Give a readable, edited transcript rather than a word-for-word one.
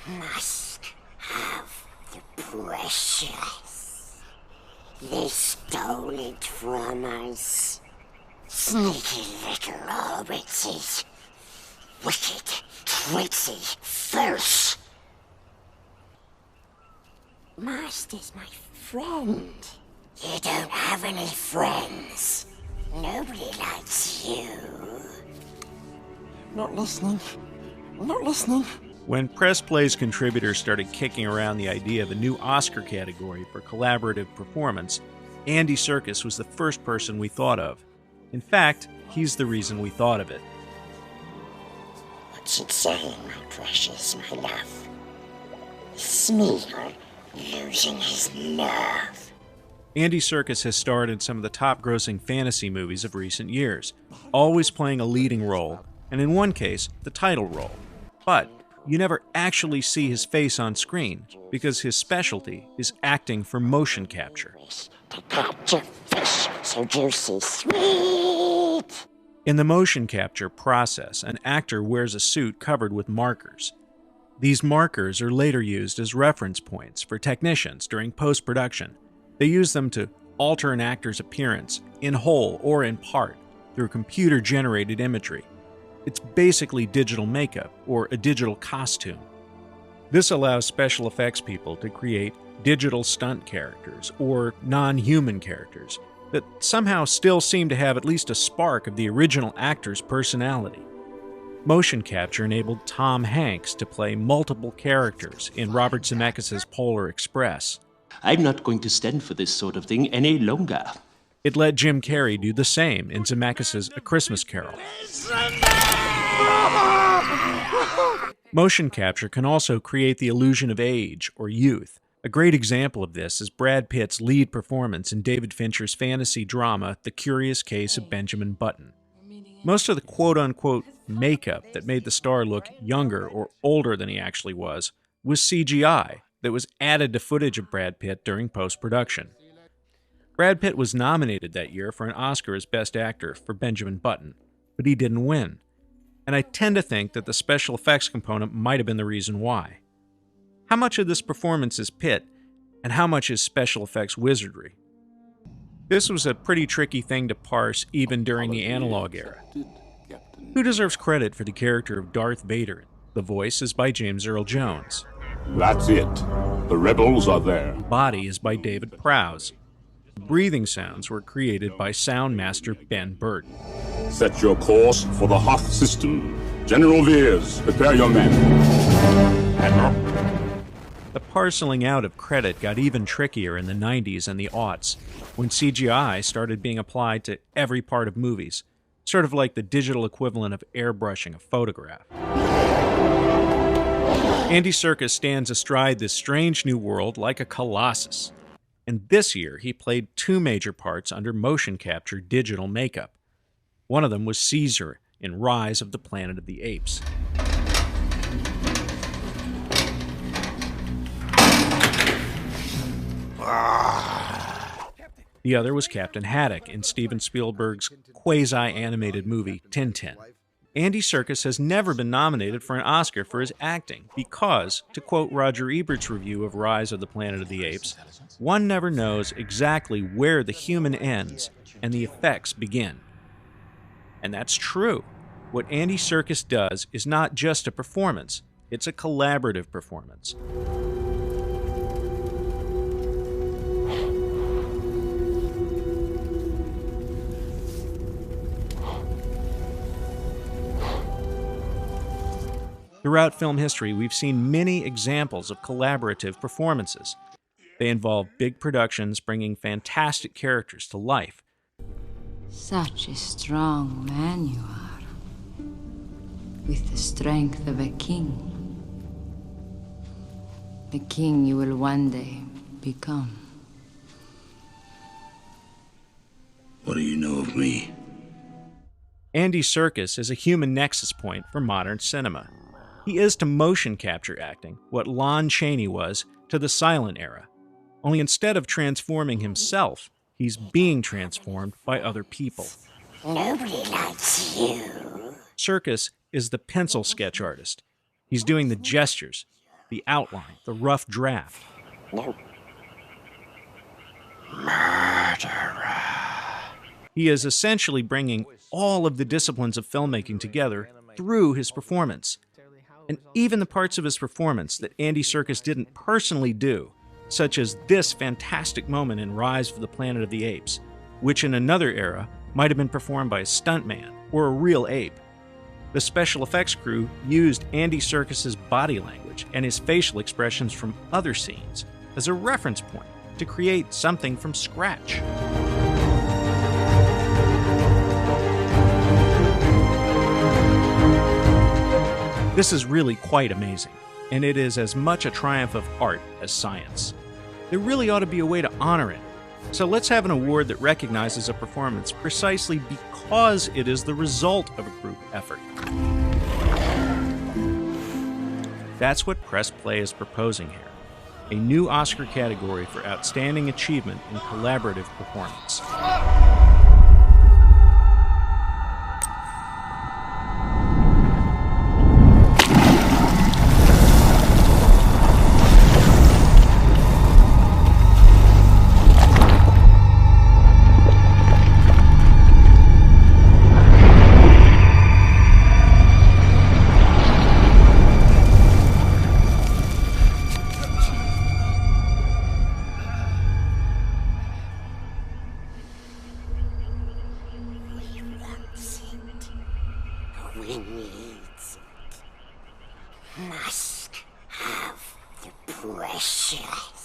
must have the precious. They stole it from us. Sneaky little hobbitses. Wicked, tricksy, false. Master's my friend. You don't have any friends. Nobody likes you. Not listening. Not listening. When Press Play's contributors started kicking around the idea of a new Oscar category for collaborative performance, Andy Serkis was the first person we thought of. In fact, he's the reason we thought of it. What's it saying, my precious, my love? Smeagol losing his nerve. Andy Serkis has starred in some of the top-grossing fantasy movies of recent years, always playing a leading role, and in one case, the title role. But you never actually see his face on screen, because his specialty is acting for motion capture. To catch a fish so juicy, sweet. In the motion capture process, an actor wears a suit covered with markers. These markers are later used as reference points for technicians during post-production. They use them to alter an actor's appearance, in whole or in part, through computer-generated imagery. It's basically digital makeup, or a digital costume. This allows special effects people to create digital stunt characters, or non-human characters, that somehow still seem to have at least a spark of the original actor's personality. Motion capture enabled Tom Hanks to play multiple characters in Robert Zemeckis' Polar Express. I'm not going to stand for this sort of thing any longer. It let Jim Carrey do the same in Zemeckis' A Christmas Carol. Motion capture can also create the illusion of age or youth. A great example of this is Brad Pitt's lead performance in David Fincher's fantasy drama, The Curious Case of Benjamin Button. Most of the quote-unquote makeup that made the star look younger or older than he actually was CGI that was added to footage of Brad Pitt during post-production. Brad Pitt was nominated that year for an Oscar as Best Actor for Benjamin Button, but he didn't win. And I tend to think that the special effects component might have been the reason why. How much of this performance is Pitt, and how much is special effects wizardry? This was a pretty tricky thing to parse even during the analog era. Who deserves credit for the character of Darth Vader? The voice is by James Earl Jones. That's it. The rebels are there. The body is by David Prowse. The breathing sounds were created by sound master Ben Burtt. Set your course for the Hoth system. General Veers, prepare your men. Admiral. The parceling out of credit got even trickier in the 90s and the aughts, when CGI started being applied to every part of movies, sort of like the digital equivalent of airbrushing a photograph. Andy Serkis stands astride this strange new world like a colossus. And this year, he played two major parts under motion capture digital makeup. One of them was Caesar in Rise of the Planet of the Apes. The other was Captain Haddock in Steven Spielberg's quasi-animated movie Tintin. Andy Serkis has never been nominated for an Oscar for his acting because, to quote Roger Ebert's review of Rise of the Planet of the Apes, one never knows exactly where the human ends and the effects begin. And that's true. What Andy Serkis does is not just a performance, it's a collaborative performance. Throughout film history, we've seen many examples of collaborative performances. They involve big productions bringing fantastic characters to life. Such a strong man you are, with the strength of a king. The king you will one day become. What do you know of me? Andy Serkis is a human nexus point for modern cinema. He is to motion capture acting what Lon Chaney was to the silent era. Only instead of transforming himself, he's being transformed by other people. Nobody likes you. Serkis is the pencil sketch artist. He's doing the gestures. the outline, the rough draft. No. Murderer. He is essentially bringing all of the disciplines of filmmaking together through his performance. And even the parts of his performance that Andy Serkis didn't personally do, such as this fantastic moment in Rise of the Planet of the Apes, which in another era might have been performed by a stuntman or a real ape. The special effects crew used Andy Serkis's body language and his facial expressions from other scenes as a reference point to create something from scratch. This is really quite amazing, and it is as much a triumph of art as science. There really ought to be a way to honor it. So let's have an award that recognizes a performance precisely because it is the result of a group effort. That's what Press Play is proposing here. A new Oscar category for outstanding achievement in collaborative performance. We needs it. Must have the precious.